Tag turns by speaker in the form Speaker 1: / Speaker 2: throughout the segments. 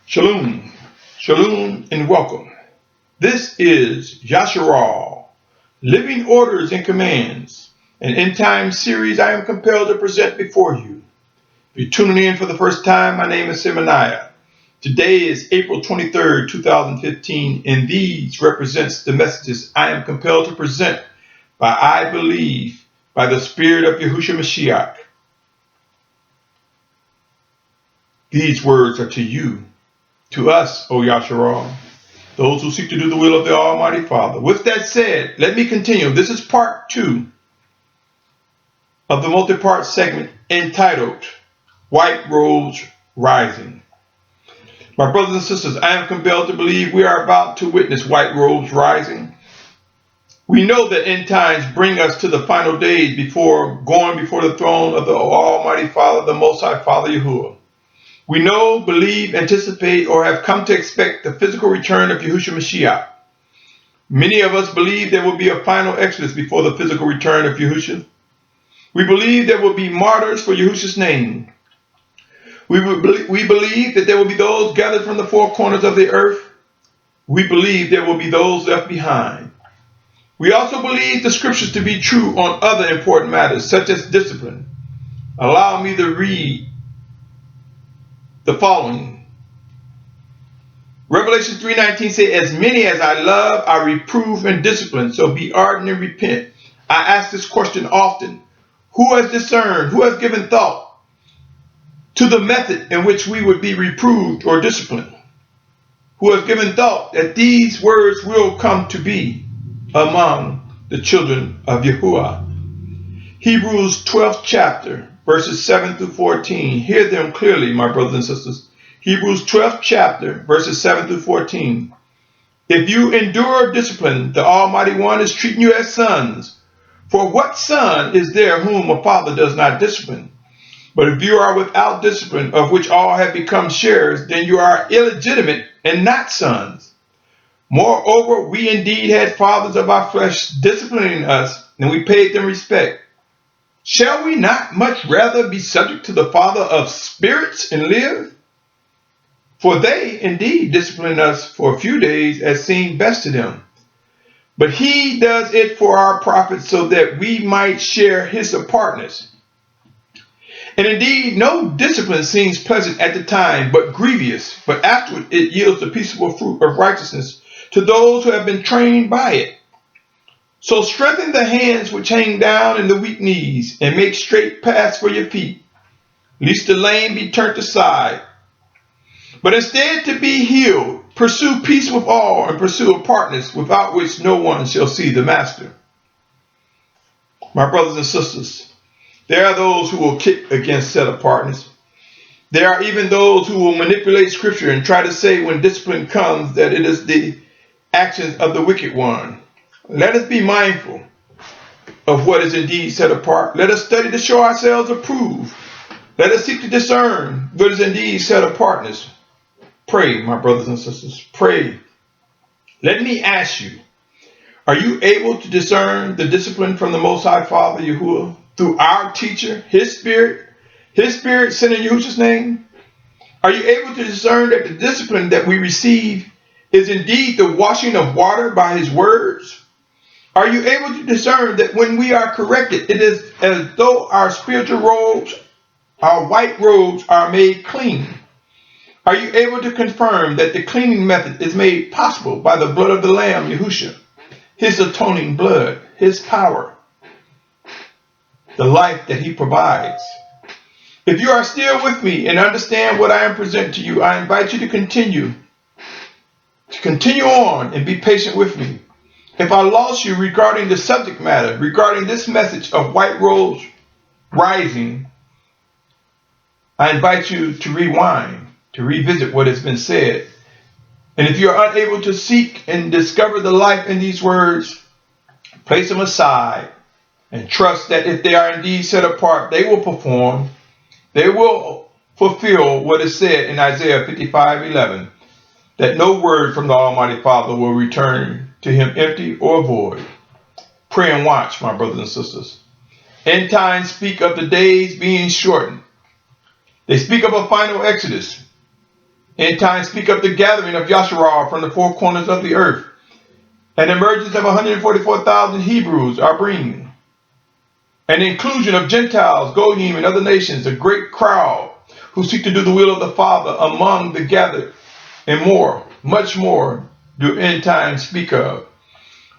Speaker 1: Shalom, shalom, and welcome. This is Yashar'al, Living Orders and Commands, an end-time series I am compelled to present before you. If you're tuning in for the first time, my name is Symmanayah. Today is April 23rd, 2015, and these represents the messages I am compelled to present by I believe by the Spirit of Yahusha Mashyach. These words are to you, to us, O Yashar'al, those who seek to do the will of the Almighty Father. With that said, let me continue. This is part 2 of the multi-part segment entitled White Robes Rising. My brothers and sisters, I am compelled to believe we are about to witness white robes rising. We know that end times bring us to the final days before going before the throne of the Almighty Father, the Most High Father Yahuwah. We know, believe, anticipate, or have come to expect the physical return of Yahusha Mashyach. Many of us believe there will be a final exodus before the physical return of Yahusha. We believe there will be martyrs for Yahusha's name. We believe that there will be those gathered from the four corners of the earth. We believe there will be those left behind. We also believe the scriptures to be true on other important matters, such as discipline. Allow me to read the following. Revelation 3:19 says, "As many as I love, I reprove and discipline, so be ardent and repent." I ask this question often. Who has discerned, who has given thought to the method in which we would be reproved or disciplined? Who has given thought that these words will come to be among the children of Yahuwah? Hebrews 12th chapter, verses 7 through 14. Hear them clearly, my brothers and sisters. Hebrews 12th chapter, verses 7 through 14. If you endure discipline, the Almighty One is treating you as sons. For what son is there whom a father does not discipline? But if you are without discipline, of which all have become sharers, then you are illegitimate and not sons. Moreover, we indeed had fathers of our flesh disciplining us, and we paid them respect. Shall we not much rather be subject to the Father of spirits and live? For they indeed discipline us for a few days as seemed best to them. But he does it for our profit, so that we might share his apartness. And indeed, no discipline seems pleasant at the time, but grievous. But afterward it yields the peaceable fruit of righteousness to those who have been trained by it. So strengthen the hands which hang down and the weak knees, and make straight paths for your feet, lest the lame be turned aside. But instead to be healed, pursue peace with all, and pursue a partners without which no one shall see the master. My brothers and sisters, there are those who will kick against set apartness. There are even those who will manipulate scripture and try to say when discipline comes that it is the actions of the wicked one. Let us be mindful of what is indeed set apart. Let us study to show ourselves approved. Let us seek to discern what is indeed set apartness. Pray, my brothers and sisters, pray. Let me ask you, are you able to discern the discipline from the Most High Father Yahuwah through our teacher, his spirit sent in Yahusha's name? Are you able to discern that the discipline that we receive is indeed the washing of water by his words? Are you able to discern that when we are corrected, it is as though our spiritual robes, our white robes, are made clean? Are you able to confirm that the cleaning method is made possible by the blood of the Lamb, Yahusha, his atoning blood, his power, the life that he provides? If you are still with me and understand what I am presenting to you, I invite you to continue on and be patient with me. If I lost you regarding the subject matter, regarding this message of white robes rising, I invite you to rewind, to revisit what has been said. And if you are unable to seek and discover the life in these words, place them aside and trust that if they are indeed set apart, they will perform, they will fulfill what is said in Isaiah 55:11, that no word from the Almighty Father will return to him empty or void. Pray and watch, my brothers and sisters. End times speak of the days being shortened. They speak of a final exodus. End times speak of the gathering of Yashar'al from the four corners of the earth. An emergence of 144,000 Hebrews are bringing. An inclusion of Gentiles, Goyim, and other nations, a great crowd who seek to do the will of the Father among the gathered, and more, much more, do end times speak of.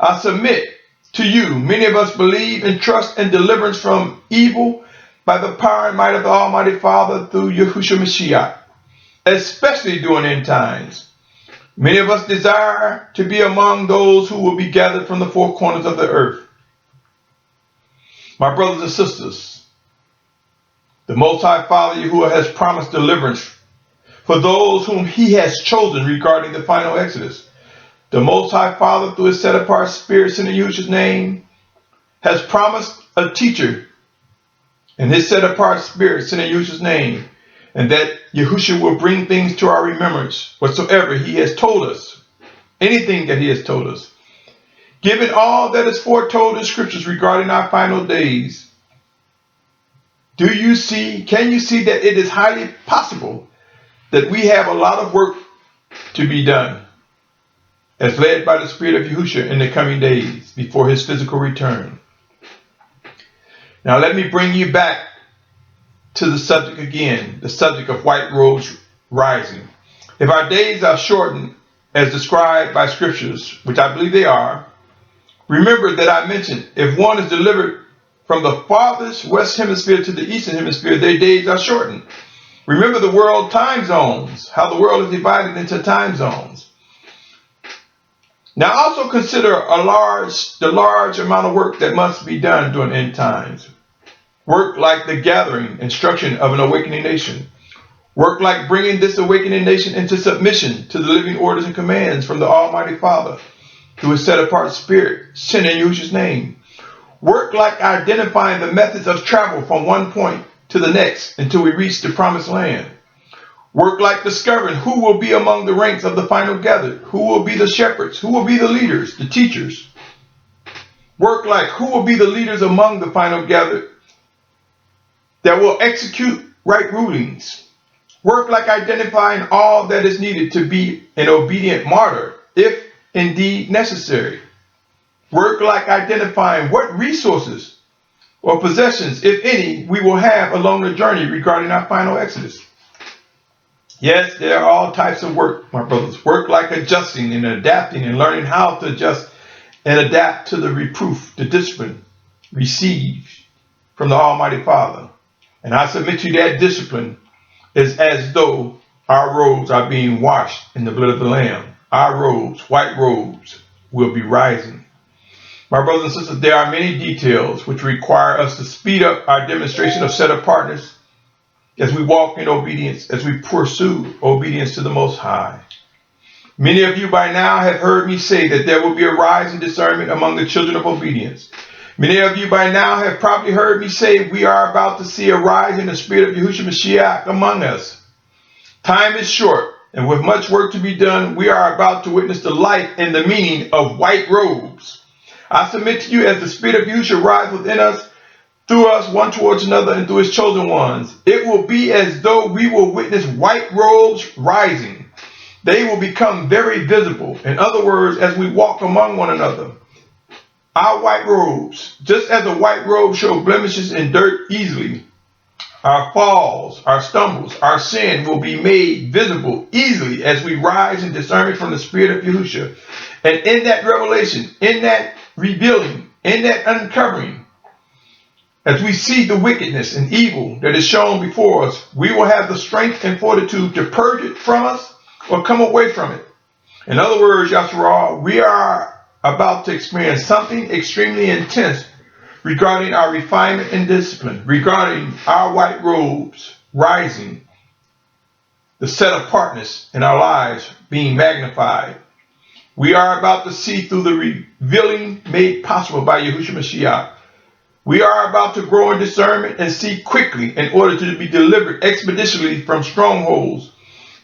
Speaker 1: I submit to you, many of us believe and trust in deliverance from evil by the power and might of the Almighty Father through Yahusha Mashyach, especially during end times. Many of us desire to be among those who will be gathered from the four corners of the earth. My brothers and sisters, the Most High Father Yahuwah has promised deliverance for those whom he has chosen regarding the final exodus. The Most High Father, through his set-apart Spirit in Yahusha's name, has promised a teacher in his set-apart Spirit in Yahusha's name, and that Yahusha will bring things to our remembrance whatsoever he has told us, anything that he has told us. Given all that is foretold in scriptures regarding our final days, can you see that it is highly possible that we have a lot of work to be done, as led by the Spirit of Yahusha in the coming days before his physical return? Now let me bring you back to the subject again, the subject of white robes rising. If our days are shortened as described by scriptures, which I believe they are, remember that I mentioned if one is delivered from the farthest west hemisphere to the eastern hemisphere, their days are shortened. Remember the world time zones, how the world is divided into time zones. Now also consider the large amount of work that must be done during end times. Work like the gathering, instruction of an awakening nation. Work like bringing this awakening nation into submission to the living orders and commands from the Almighty Father through his set-apart Spirit, sent in Yahusha's name. Work like identifying the methods of travel from one point to the next until we reach the promised land. Work like discovering who will be among the ranks of the final gathered, who will be the shepherds, who will be the leaders, the teachers. Work like who will be the leaders among the final gathered that will execute right rulings. Work like identifying all that is needed to be an obedient martyr, if indeed necessary. Work like identifying what resources or possessions, if any, we will have along the journey regarding our final exodus. Yes, there are all types of work, my brothers. Work like adjusting and adapting and learning how to adjust and adapt to the reproof, the discipline received from the Almighty Father. And I submit to you that discipline is as though our robes are being washed in the blood of the Lamb. Our robes, white robes, will be rising. My brothers and sisters, there are many details which require us to speed up our demonstration of set-apartness as we walk in obedience, as we pursue obedience to the Most High. Many of you by now have heard me say that there will be a rise in discernment among the children of obedience. Many of you by now have probably heard me say we are about to see a rise in the spirit of Yahusha Mashyach among us. Time is short, and with much work to be done, we are about to witness the life and the meaning of white robes. I submit to you as the spirit of Yahusha rises within us, through us, one towards another, and through his chosen ones. It will be as though we will witness white robes rising. They will become very visible. In other words, as we walk among one another, our white robes, just as a white robe shows blemishes and dirt easily, our falls, our stumbles, our sin will be made visible easily as we rise in discernment from the Spirit of Yahusha. And in that revelation, in that revealing, in that uncovering, as we see the wickedness and evil that is shown before us, we will have the strength and fortitude to purge it from us or come away from it. In other words, Yashar'al, we are about to experience something extremely intense regarding our refinement and discipline, regarding our white robes rising, the set-apartness in our lives being magnified. We are about to see through the revealing made possible by Yahusha Mashyach. We are about to grow in discernment and see quickly in order to be delivered expeditiously from strongholds,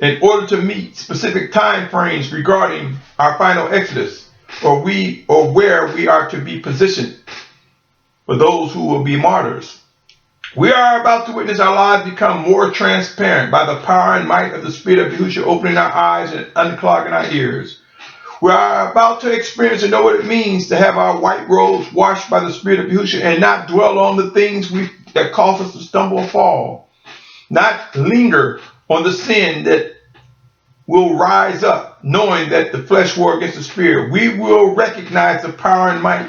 Speaker 1: in order to meet specific time frames regarding our final exodus, or where we are to be positioned for those who will be martyrs. We are about to witness our lives become more transparent by the power and might of the Spirit of Yahusha opening our eyes and unclogging our ears. We are about to experience and know what it means to have our white robes washed by the Spirit of Yahusha and not dwell on the things that cause us to stumble and fall. Not linger on the sin that will rise up, knowing that the flesh war against the spirit. We will recognize the power and might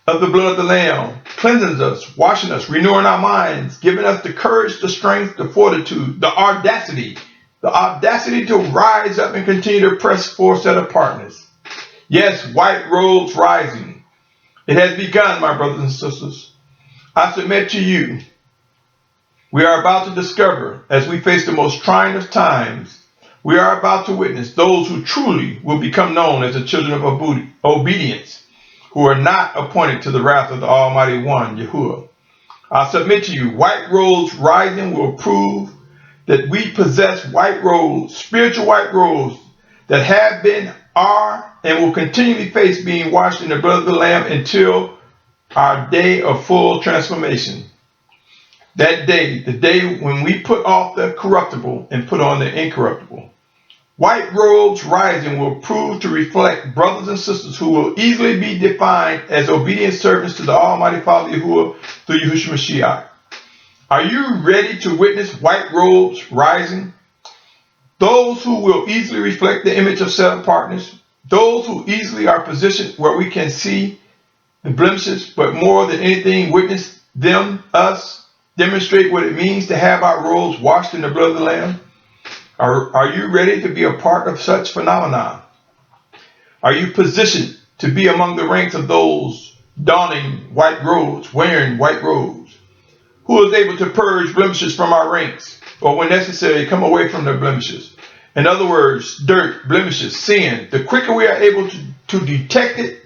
Speaker 1: of the blood of the Lamb, cleansing us, washing us, renewing our minds, giving us the courage, the strength, the fortitude, the audacity to rise up and continue to press for set apartness. Yes, white robes rising. It has begun, my brothers and sisters. I submit to you, we are about to discover, as we face the most trying of times, we are about to witness those who truly will become known as the children of obedience, who are not appointed to the wrath of the Almighty One, Yahuwah. I submit to you, white robes rising will prove that we possess white robes, spiritual white robes, that have been, are, and will continually face being washed in the blood of the Lamb until our day of full transformation. That day, the day when we put off the corruptible and put on the incorruptible. White robes rising will prove to reflect brothers and sisters who will easily be defined as obedient servants to the Almighty Father Yahuwah through Yahusha Mashyach. Are you ready to witness white robes rising? Those who will easily reflect the image of set apartness, those who easily are positioned where we can see the blemishes, but more than anything, witness them, us, demonstrate what it means to have our robes washed in the blood of the Lamb. Are you ready to be a part of such phenomena? Are you positioned to be among the ranks of those donning white robes, wearing white robes? Who is able to purge blemishes from our ranks, or when necessary, come away from the blemishes? In other words, dirt, blemishes, sin. The quicker we are able to detect it,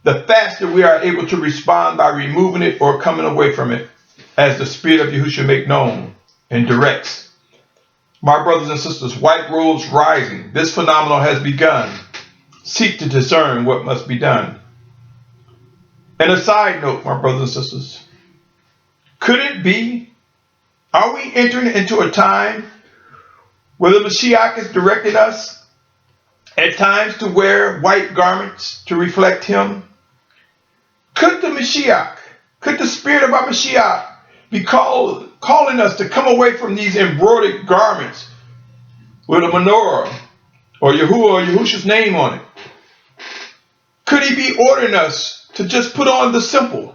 Speaker 1: the faster we are able to respond by removing it or coming away from it, as the Spirit of Yahusha make known and directs. My brothers and sisters, white robes rising. This phenomenon has begun. Seek to discern what must be done. And a side note, my brothers and sisters, could it be, are we entering into a time where the Mashiach is directing us at times to wear white garments to reflect him? Could the Mashiach, could the Spirit of our Mashiach be calling us to come away from these embroidered garments with a menorah or Yahuwah or Yahusha's name on it? Could he be ordering us to just put on the simple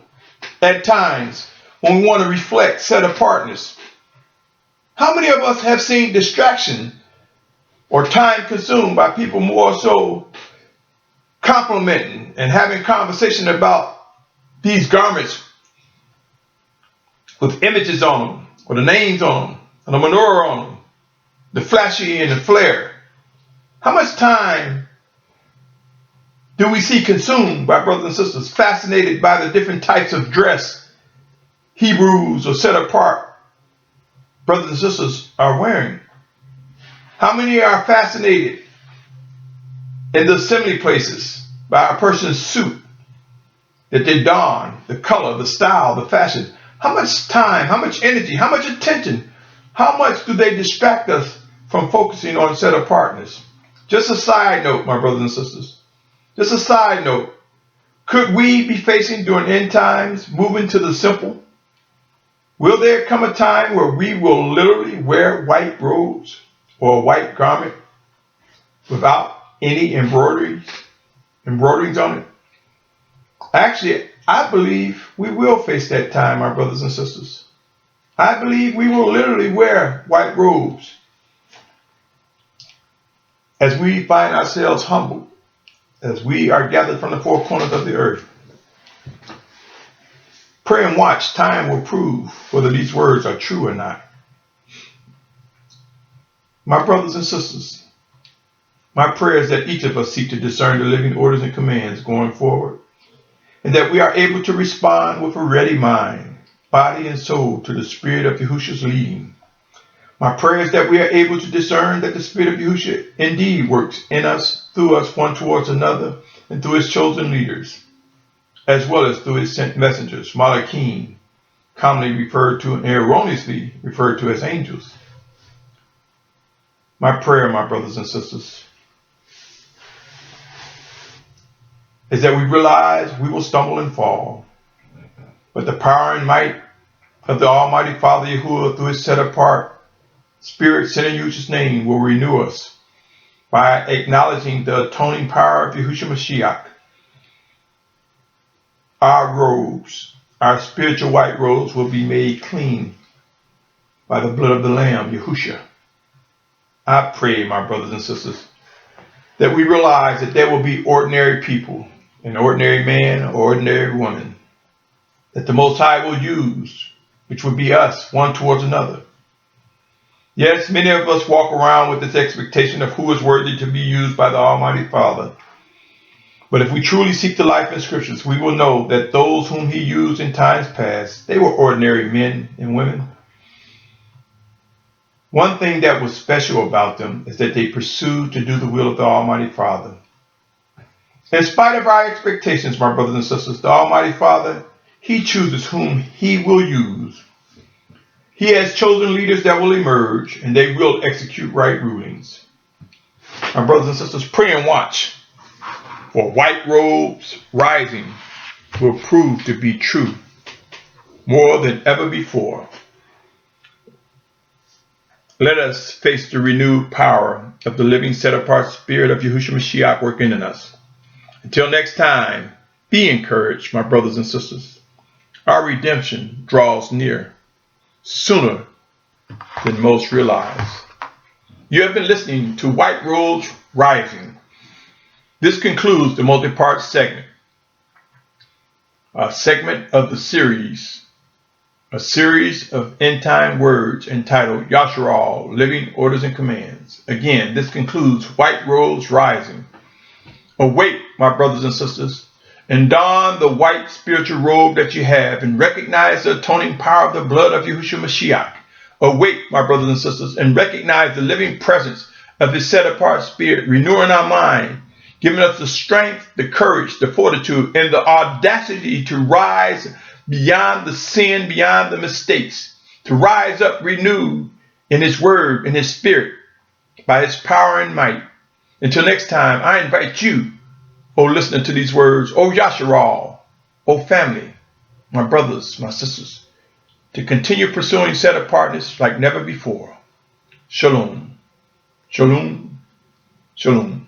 Speaker 1: at times when we want to reflect set apartness? How many of us have seen distraction or time consumed by people more so complimenting and having conversation about these garments with images on them, or the names on them, and a menorah on them, the flashy and the flare? How much time do we see consumed by brothers and sisters fascinated by the different types of dress Hebrews or set apart brothers and sisters are wearing? How many are fascinated in the assembly places by a person's suit that they don, the color, the style, the fashion? How much time, how much energy, how much attention, how much do they distract us from focusing on set apartness? Just a side note, my brothers and sisters. Just a side note. Could we be facing during end times, moving to the simple? Will there come a time where we will literally wear white robes or a white garment without any embroiderings on it? Actually, I believe we will face that time, my brothers and sisters. I believe we will literally wear white robes as we find ourselves humbled, as we are gathered from the four corners of the earth. Pray and watch. Time will prove whether these words are true or not. My brothers and sisters, my prayer is that each of us seek to discern the living orders and commands going forward, and that we are able to respond with a ready mind, body, and soul to the Spirit of Yahusha's leading. My prayer is that we are able to discern that the Spirit of Yahusha indeed works in us, through us, one towards another, and through his chosen leaders, as well as through his sent messengers, Malachim, commonly referred to and erroneously referred to as angels. My prayer, my brothers and sisters, is that we realize we will stumble and fall, but the power and might of the Almighty Father Yahuwah through his set apart Spirit sent in Yahusha's name will renew us by acknowledging the atoning power of Yahusha Mashyach. Our robes, our spiritual white robes, will be made clean by the blood of the Lamb, Yahusha. I pray, my brothers and sisters, that we realize that there will be ordinary people, an ordinary man or ordinary woman, that the Most High will use, which would be us, one towards another. Yes, many of us walk around with this expectation of who is worthy to be used by the Almighty Father. But if we truly seek the life in Scriptures, we will know that those whom he used in times past, they were ordinary men and women. One thing that was special about them is that they pursued to do the will of the Almighty Father. In spite of our expectations, my brothers and sisters, the Almighty Father, he chooses whom he will use. He has chosen leaders that will emerge, and they will execute right rulings. My brothers and sisters, pray and watch, for White Robes Rising will prove to be true more than ever before. Let us face the renewed power of the living set-apart Spirit of Yahusha Mashyach working in us. Until next time, be encouraged, my brothers and sisters. Our redemption draws near, sooner than most realize. You have been listening to White Robes Rising. This concludes the multi-part segment, a segment of the series, a series of end-time words entitled Yashar'al, Living Orders and Commands. Again, this concludes White Robes Rising. Awake, my brothers and sisters, and don the white spiritual robe that you have and recognize the atoning power of the blood of Yahusha Mashyach. Awake, my brothers and sisters, and recognize the living presence of his set-apart Spirit, renewing our mind, giving us the strength, the courage, the fortitude, and the audacity to rise beyond the sin, beyond the mistakes, to rise up renewed in his word, in his spirit, by his power and might. Until next time, I invite you, O listener to these words, O Yashar'al, O family, my brothers, my sisters, to continue pursuing set-apartness like never before. Shalom, shalom, shalom.